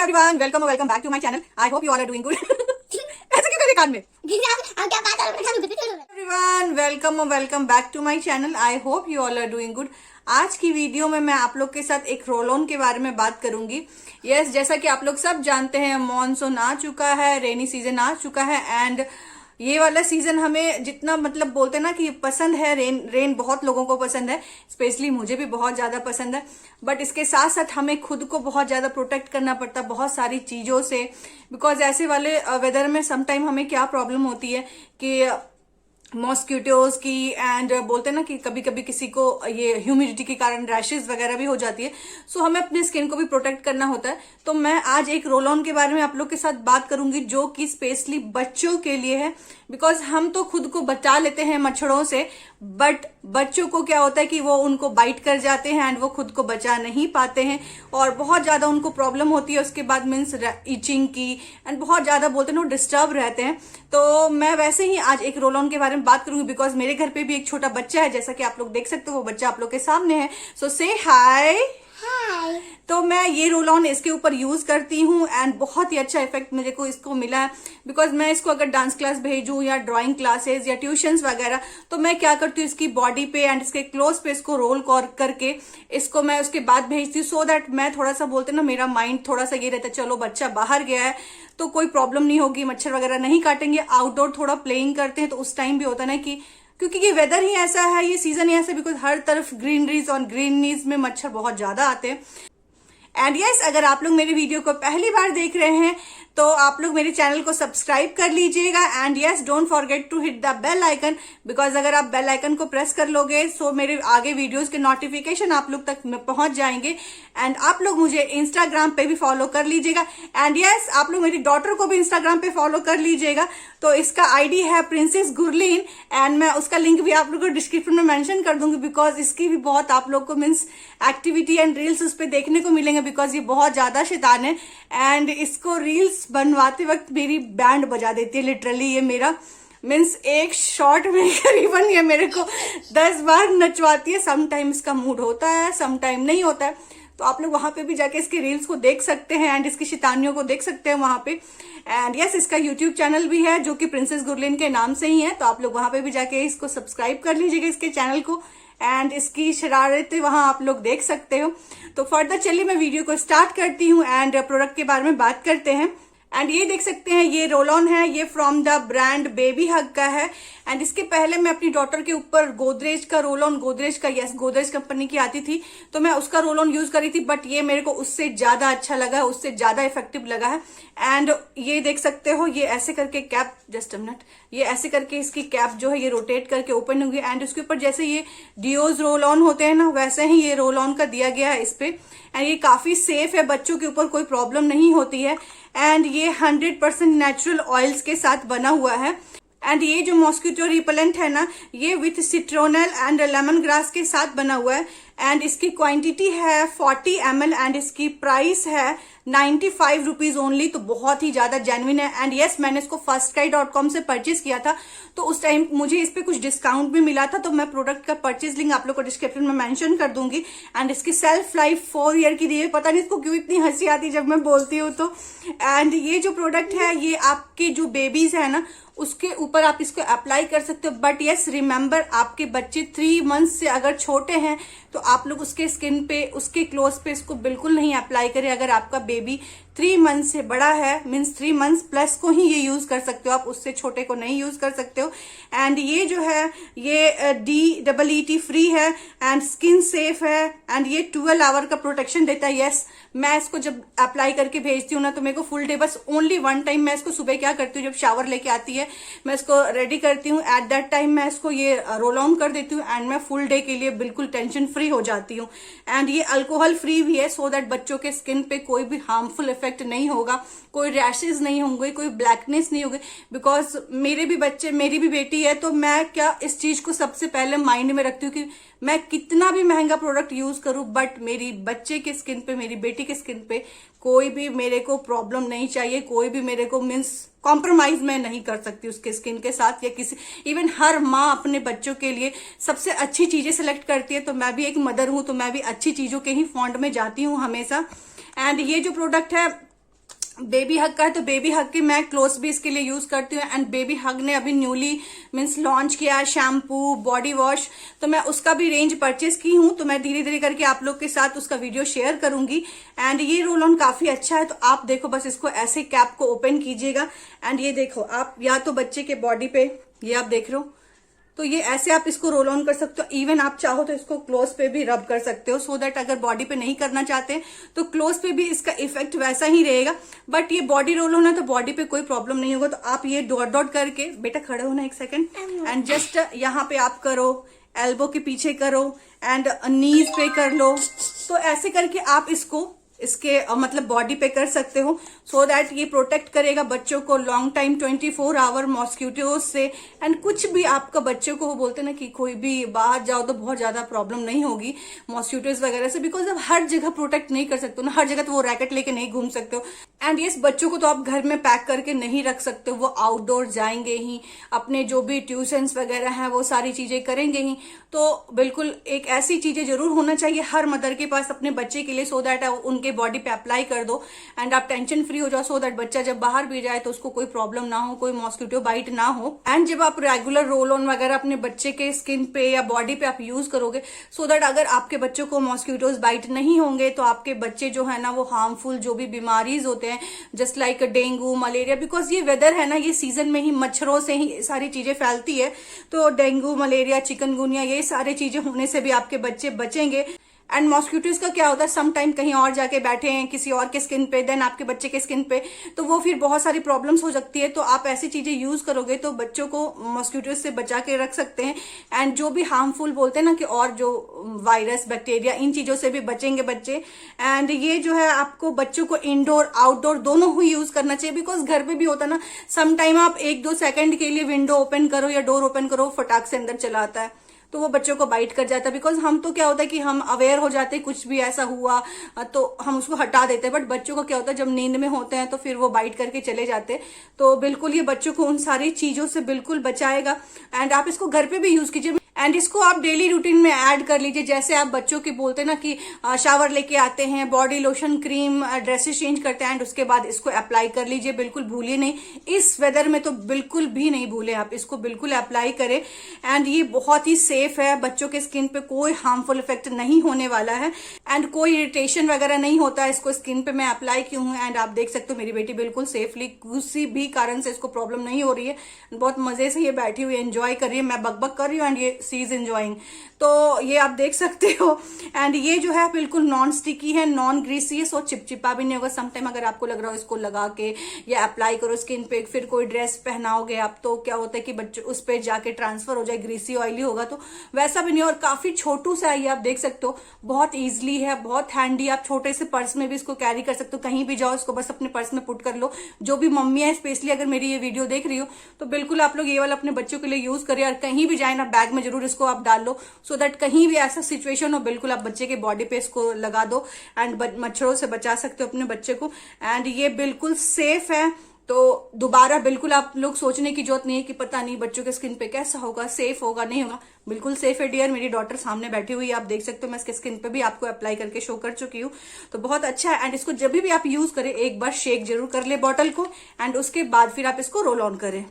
Everyone, welcome back to my channel. I hope you all are doing good. ऐसे क्यों कर रहे कान में? Everyone, welcome back to my channel. I hope you all are doing good. आज की video में मैं आप लोग के साथ एक रोल ऑन के बारे में बात करूंगी। यस, जैसा कि आप लोग सब जानते हैं, मॉनसून आ चुका है, रेनी सीजन आ चुका है एंड ये वाला सीजन हमें जितना मतलब बोलते हैं ना कि पसंद है, रेन बहुत लोगों को पसंद है, स्पेशली मुझे भी बहुत ज्यादा पसंद है। बट इसके साथ साथ हमें खुद को बहुत ज्यादा प्रोटेक्ट करना पड़ता है बहुत सारी चीजों से, बिकॉज ऐसे वाले वेदर में समटाइम हमें क्या प्रॉब्लम होती है कि मॉस्किटोज की एंड बोलते हैं ना कि कभी कभी किसी को ये ह्यूमिडिटी के कारण रैशेज वगैरह भी हो जाती है। सो हमें अपने स्किन को भी प्रोटेक्ट करना होता है। तो मैं आज एक रोल ऑन के बारे में आप लोग के साथ बात करूंगी जो कि स्पेशली बच्चों के लिए है, बिकॉज हम तो खुद को बचा लेते हैं मच्छरों से, बट बच्चों को क्या होता है कि वो उनको बाइट कर जाते हैं एंड वो खुद को बचा नहीं पाते हैं और बहुत ज्यादा उनको प्रॉब्लम होती है उसके बाद, मीन्स इचिंग की एंड बहुत ज्यादा बोलते हैं वो डिस्टर्ब रहते हैं। तो मैं वैसे ही आज एक रोल ऑन के बारे में बात करूंगी, बिकॉज मेरे घर पे भी एक छोटा बच्चा है, जैसा कि आप लोग देख सकते हो वो बच्चा आप लोग के सामने है। सो से हाय। तो मैं ये रोल ऑन इसके ऊपर यूज करती हूँ एंड बहुत ही अच्छा इफेक्ट मुझे को इसको मिला है, बिकॉज मैं इसको अगर डांस क्लास भेजूं या ड्राइंग क्लासेस या ट्यूशंस वगैरह, तो मैं क्या करती हूँ इसकी बॉडी पे एंड इसके क्लोज पे इसको रोल करके इसको मैं उसके बाद भेजती हूँ, सो दैट मैं थोड़ा सा बोलते ना मेरा माइंड थोड़ा सा ये रहता है चलो बच्चा बाहर गया है तो कोई प्रॉब्लम नहीं होगी, मच्छर वगैरह नहीं काटेंगे। आउटडोर थोड़ा प्लेइंग करते हैं तो उस टाइम भी होता है ना कि क्योंकि ये वेदर ही ऐसा है, ये सीजन ही ऐसा, बिकॉज हर तरफ ग्रीनरीज और ग्रीनरीज में मच्छर बहुत ज्यादा आते हैं। एंड यस, अगर आप लोग मेरे वीडियो को पहली बार देख रहे हैं तो आप लोग मेरे चैनल को सब्सक्राइब कर लीजिएगा and yes, don't forget to hit the bell icon, because अगर आप बेल आइकन को प्रेस कर लोगे सो मेरे आगे वीडियोस के नोटिफिकेशन आप लोग तक पहुंच जाएंगे। एंड आप लोग मुझे इंस्टाग्राम पे भी फॉलो कर लीजिएगा एंड यस, आप लोग मेरी डॉटर को भी इंस्टाग्राम पे फॉलो कर लीजिएगा। तो इसका आईडी है प्रिंसेस गुरलीन एंड मैं उसका लिंक भी आप लोग को डिस्क्रिप्शन में मेंशन कर दूंगी, बिकॉज इसकी भी बहुत आप लोग को मीन्स एक्टिविटी एंड रील्स उस पर देखने को मिलेंगे, बिकॉज ये बहुत ज्यादा शैतान है एंड इसको रील्स बनवाते वक्त मेरी बैंड बजा देती है लिटरली। ये मेरा मीन्स एक शॉट में करीबन ये मेरे को 10 बार नचवाती है। सम टाइम इसका मूड होता है, सम टाइम नहीं होता है, तो आप लोग वहां पे भी जाके इसके रील्स को देख सकते हैं एंड इसकी शैतानियों को देख सकते हैं वहां पे। एंड यस, इसका यूट्यूब चैनल भी है जो कि प्रिंसेस गुरलीन के नाम से ही है, तो आप लोग वहां पे भी जाके इसको सब्सक्राइब कर लीजिएगा इसके चैनल को एंड इसकी शरारतें वहां आप लोग देख सकते हो। तो फर्दर चलिए मैं वीडियो को स्टार्ट करती हूँ एंड प्रोडक्ट के बारे में बात करते हैं। एंड ये देख सकते हैं ये रोल ऑन है, ये फ्रॉम द ब्रांड बेबी हग का है। एंड इसके पहले मैं अपनी डॉटर के ऊपर गोदरेज का रोल ऑन, गोदरेज का, यस गोदरेज कंपनी की आती थी, तो मैं उसका रोल ऑन यूज करी थी, बट ये मेरे को उससे ज्यादा अच्छा लगा है, उससे ज्यादा इफेक्टिव लगा है। एंड ये देख सकते हो ये ऐसे करके कैप, जस्ट अ मिनट, ये ऐसे करके इसकी कैप जो है ये रोटेट करके ओपन होगी एंड उसके ऊपर जैसे ये डियोज रोल ऑन होते हैं ना, वैसे ही ये रोल ऑन का दिया गया है इस पे। एंड ये काफी सेफ है, बच्चों के ऊपर कोई प्रॉब्लम नहीं होती है एंड ये 100% नेचुरल ऑयल्स के साथ बना हुआ है। एंड ये जो मॉस्किटो रिपेलेंट है ना, ये विथ सिट्रोनल एंड लेमन ग्रास के साथ बना हुआ है एंड इसकी क्वांटिटी है 40 ml एंड इसकी प्राइस है 95 रुपीज ओनली, तो बहुत ही ज्यादा जेन्युइन है। एंड यस, मैंने इसको firstcry.com से परचेज किया था, तो उस टाइम मुझे इस पे कुछ डिस्काउंट भी मिला था, तो मैं प्रोडक्ट का परचेज लिंक आप लोग को डिस्क्रिप्शन में मेंशन कर दूंगी। एंड इसकी सेल्फ लाइफ 4 ईयर की दी है, पता नहीं इसको क्यों इतनी हंसी आती जब मैं बोलती हूँ तो। एंड ये जो प्रोडक्ट है ये आपके जो बेबीज है ना उसके ऊपर आप इसको अप्लाई कर सकते हो, बट यस रिमेम्बर आपके बच्चे 3 मंथ से अगर छोटे हैं तो आप लोग उसके स्किन पे, उसके क्लोज पे इसको बिल्कुल नहीं अप्लाई करें। अगर आपका बेबी 3 मंथ से बड़ा है, मीन्स 3 मंथ प्लस को ही ये यूज कर सकते हो आप, उससे छोटे को नहीं यूज कर सकते हो। एंड ये जो है ये DEET फ्री है एंड स्किन सेफ है एंड ये 12 आवर का प्रोटेक्शन देता है। यस, मैं इसको जब अप्लाई करके भेजती हूँ ना तो मेरे को फुल डे, बस ओनली 1 टाइम मैं इसको सुबह क्या करती हूँ जब शावर लेके आती है मैं इसको रेडी करती हूँ, एट दैट टाइम मैं इसको ये रोल ऑन कर देती हूँ एंड मैं फुल डे के लिए बिल्कुल टेंशन फ्री हो जाती हूँ। एंड ये अल्कोहल फ्री भी है, सो दैट बच्चों के स्किन पे कोई भी हार्मफुल इफेक्ट नहीं होगा, कोई रैशेज नहीं होंगे, कोई ब्लैकनेस नहीं होगी, बिकॉज मेरे भी बच्चे, मेरी भी बेटी है, तो मैं क्या इस चीज को सबसे पहले माइंड में रखती हूँ कि मैं कितना भी महंगा प्रोडक्ट यूज करूं बट मेरी बच्चे के स्किन पे, मेरी बेटी के स्किन पे कोई भी मेरे को प्रॉब्लम नहीं चाहिए, कोई भी मेरे को मीन्स कॉम्प्रोमाइज मैं नहीं कर सकती उसके स्किन के साथ या किसी, इवन हर माँ अपने बच्चों के लिए सबसे अच्छी चीजें सिलेक्ट करती है, तो मैं भी एक मदर हूं तो मैं भी अच्छी चीजों के ही फॉन्ड में जाती हूँ हमेशा। एंड ये जो प्रोडक्ट है बेबी हग का है तो बेबी हग के मैं क्लोथ्स भी इसके लिए यूज करती हूँ। एंड बेबी हग ने अभी न्यूली मीन्स लॉन्च किया शैम्पू, बॉडी वॉश, तो मैं उसका भी रेंज परचेज की हूँ। तो मैं धीरे धीरे करके आप लोग के साथ उसका वीडियो शेयर करूंगी। एंड ये रोल ऑन काफी अच्छा है, तो आप देखो बस इसको ऐसे कैप को ओपन कीजिएगा एंड ये देखो आप या तो बच्चे के बॉडी पे, ये आप देख रहे हो, तो ये ऐसे आप इसको रोल ऑन कर सकते हो। इवन आप चाहो तो इसको क्लोथ पे भी रब कर सकते हो, सो दैट अगर बॉडी पे नहीं करना चाहते तो क्लोथ पे भी इसका इफेक्ट वैसा ही रहेगा। बट ये बॉडी रोल ऑन है तो बॉडी पे कोई प्रॉब्लम नहीं होगा। तो आप ये डॉट डॉट करके, बेटा खड़े होना एक सेकेंड, एंड जस्ट यहाँ पे आप करो, एल्बो के पीछे करो एंड नीज पे कर लो। तो ऐसे करके आप इसको इसके मतलब बॉडी पे कर सकते हो, सो दैट ये प्रोटेक्ट करेगा बच्चों को लॉन्ग टाइम 24 आवर मॉस्किटोज से। एंड कुछ भी आपका बच्चों को, वो बोलते ना कि कोई भी बाहर जाओ तो बहुत ज्यादा प्रॉब्लम नहीं होगी मॉस्किटोज वगैरह से, बिकॉज अब हर जगह प्रोटेक्ट नहीं कर सकते हो ना, हर जगह तो वो रैकेट लेके नहीं घूम सकते हो। एंड ये बच्चों को तो आप घर में पैक करके नहीं रख सकते हो, वो आउटडोर जाएंगे ही, अपने जो भी ट्यूशंस वगैरह हैं वो सारी चीजें करेंगे ही। तो बिल्कुल एक ऐसी चीजें जरूर होना चाहिए हर मदर के पास अपने बच्चे के लिए, सो दैट उनके बॉडी पे अप्लाई कर दो एंड आप टेंशन फ्री हो जाओ, सो दैट बच्चा जब बाहर भी जाए तो उसको कोई प्रॉब्लम ना हो, कोई मॉस्किटो बाइट ना हो। एंड जब आप रेगुलर रोल ऑन वगैरह अपने बच्चे के स्किन पे या बॉडी पे आप यूज करोगे, सो दैट अगर आपके बच्चों को मॉस्किटोज बाइट नहीं होंगे तो आपके बच्चे जो है ना वो हार्मफुल जो भी बीमारीज होते हैं just like dengue, malaria, because ये वेदर है ना, ये सीजन में ही मच्छरों से ही सारी चीजें फैलती है। तो डेंगू, मलेरिया, चिकनगुनिया, ये सारी चीजें होने से भी आपके बच्चे बचेंगे। एंड मॉस्किटोज का क्या होता है, सम टाइम कहीं और जाके बैठे हैं किसी और के स्किन पे, देन आपके बच्चे के स्किन पे, तो वो फिर बहुत सारी प्रॉब्लम्स हो सकती है। तो आप ऐसी चीजें यूज करोगे तो बच्चों को मॉस्किटोज से बचा के रख सकते हैं। एंड जो भी हार्मफुल बोलते हैं ना कि और जो वायरस, बैक्टीरिया, इन चीजों से भी बचेंगे बच्चे। एंड ये जो है आपको बच्चों को इंडोर आउटडोर दोनों ही यूज करना चाहिए, बिकॉज घर पे भी होता ना, सम टाइम आप 1-2 सेकंड के लिए विंडो ओपन करो या डोर ओपन करो, फटाक से अंदर चला आता है, तो वो बच्चों को बाइट कर जाता है। बिकॉज हम तो क्या होता है कि हम अवेयर हो जाते हैं, कुछ भी ऐसा हुआ तो हम उसको हटा देते हैं, बट बच्चों को क्या होता है जब नींद में होते हैं तो फिर वो बाइट करके चले जाते हैं। तो बिल्कुल ये बच्चों को उन सारी चीजों से बिल्कुल बचाएगा। एंड आप इसको घर पे भी यूज कीजिए एंड इसको आप डेली रूटीन में ऐड कर लीजिए। जैसे आप बच्चों की बोलते हैं ना कि शावर लेके आते हैं, body lotion, cream, dresses change करते हैं एंड उसके बाद इसको अप्लाई कर लीजिए, बिल्कुल भूलिए नहीं। इस वेदर में तो बिल्कुल भी नहीं भूले, आप इसको बिल्कुल अप्लाई करें। एंड ये बहुत ही सेफ है, बच्चों के स्किन पे कोई हार्मफुल इफेक्ट नहीं होने वाला है एंड कोई इरिटेशन वगैरह नहीं होता है। इसको स्किन पे मैं अप्लाई की हूँ एंड आप देख सकते हो मेरी बेटी बिल्कुल सेफली, किसी भी कारण से इसको प्रॉब्लम नहीं हो रही है, बहुत मजे से ये बैठी हुई एंजॉय कर रही है। मैं बकबक कर रही हूँ एंड ये सी इज एंजॉइंग, तो ये आप देख सकते हो। एंड ये जो है बिल्कुल नॉन स्टिकी है, नॉन ग्रीसी है, सो चिपचिपा भी नहीं होगा। समटाइम अगर आपको लग रहा हो इसको लगा के या अप्लाई करो स्किन पे, फिर कोई ड्रेस पहनाओगे आप तो क्या होता है कि बच्चे उस पे जाके ट्रांसफर हो जाए, ग्रीसी ऑयली होगा, तो वैसा भी नहीं। और काफी छोटू सा है, आप देख सकते हो, बहुत ईजिली है, बहुत हैंडी। आप छोटे से पर्स में भी इसको कैरी कर सकते हो, कहीं भी जाओ इसको बस अपने पर्स में पुट कर लो। जो भी मम्मी है स्पेशली अगर मेरी ये वीडियो देख रही हो तो बिल्कुल आप लोग ये वाला अपने बच्चों के लिए यूज करिए और कहीं भी जाए ना बैग में जरूर इसको आप डाल लो, सो दैट कहीं भी ऐसा सिचुएशन हो बिल्कुल आप बच्चे के बॉडी पे इसको लगा दो एंड मच्छरों से बचा सकते हो अपने बच्चे को। एंड ये बिल्कुल सेफ है, तो दोबारा बिल्कुल आप लोग सोचने की जरूरत नहीं है कि पता नहीं बच्चों के स्किन पे कैसा होगा, सेफ होगा नहीं होगा। बिल्कुल सेफ है डियर। मेरी डॉटर सामने बैठी हुई है, आप देख सकते हो, मैं इसके स्किन पे भी आपको अप्लाई करके शो कर चुकी हूँ, तो बहुत अच्छा है। एंड इसको जब भी आप यूज करें एक बार शेक जरूर कर ले बॉटल को एंड उसके बाद फिर आप इसको रोल ऑन करें।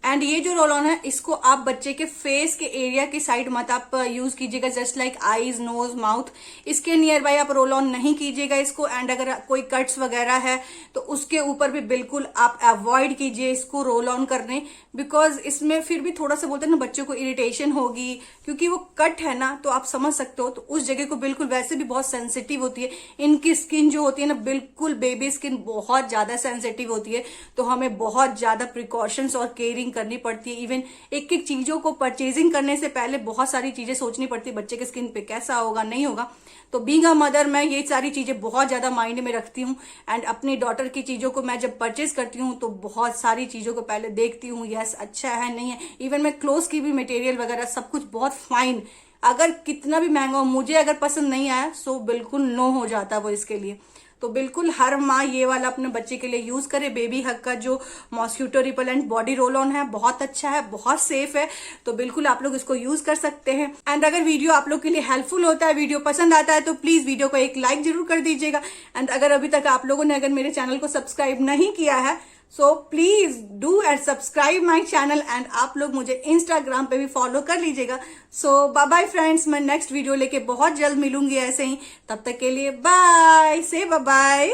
एंड ये जो रोल ऑन है इसको आप बच्चे के फेस के एरिया की साइड मत आप यूज कीजिएगा, just like eyes, nose, mouth, इसके नियर बाय आप रोल ऑन नहीं कीजिएगा इसको। एंड अगर कोई कट्स वगैरह है तो उसके ऊपर भी बिल्कुल आप अवॉइड कीजिए इसको रोल ऑन करने, बिकॉज इसमें फिर भी थोड़ा सा बोलते हैं ना बच्चों को इरिटेशन होगी, क्योंकि वो कट है ना, तो आप समझ सकते हो। तो उस जगह को बिल्कुल, वैसे भी बहुत सेंसिटिव होती है इनकी स्किन जो होती है ना, बिल्कुल बेबी स्किन बहुत ज्यादा सेंसिटिव होती है, तो हमें बहुत ज्यादा प्रिकॉशंस और केयरिंग करनी पड़ती है। इवन एक एक चीजों को परचेजिंग करने से पहले बहुत सारी चीजें सोचनी पड़ती है, बच्चे के स्किन पे कैसा होगा नहीं होगा। तो बीइंग अ मदर मैं ये सारी चीजें बहुत ज्यादा माइंड में रखती हूँ एंड अपनी डॉटर की चीजों को मैं जब परचेज करती हूँ तो बहुत सारी चीजों को पहले देखती हूँ, यस अच्छा है नहीं है। इवन मैं क्लोथ की भी मटेरियल वगैरह सब कुछ बहुत फाइन, अगर कितना भी महंगा हो, मुझे अगर पसंद नहीं आया सो बिल्कुल नो हो जाता वो इसके लिए। तो बिल्कुल हर माँ ये वाला अपने बच्चे के लिए यूज करे। बेबी हग का जो mosquito repellent body roll on है बहुत अच्छा है, बहुत सेफ है, तो बिल्कुल आप लोग इसको यूज कर सकते हैं। एंड अगर वीडियो आप लोग के लिए हेल्पफुल होता है, वीडियो पसंद आता है, तो प्लीज वीडियो को एक लाइक जरूर कर दीजिएगा। एंड अगर अभी तक आप लोगों ने अगर मेरे चैनल को सब्सक्राइब नहीं किया है, so please do and subscribe my channel. And आप लोग मुझे इंस्टाग्राम पे भी फॉलो कर लीजिएगा। सो बाय बाय फ्रेंड्स, मैं नेक्स्ट वीडियो लेके बहुत जल्द मिलूंगी ऐसे ही। तब तक के लिए बाय, से बाय।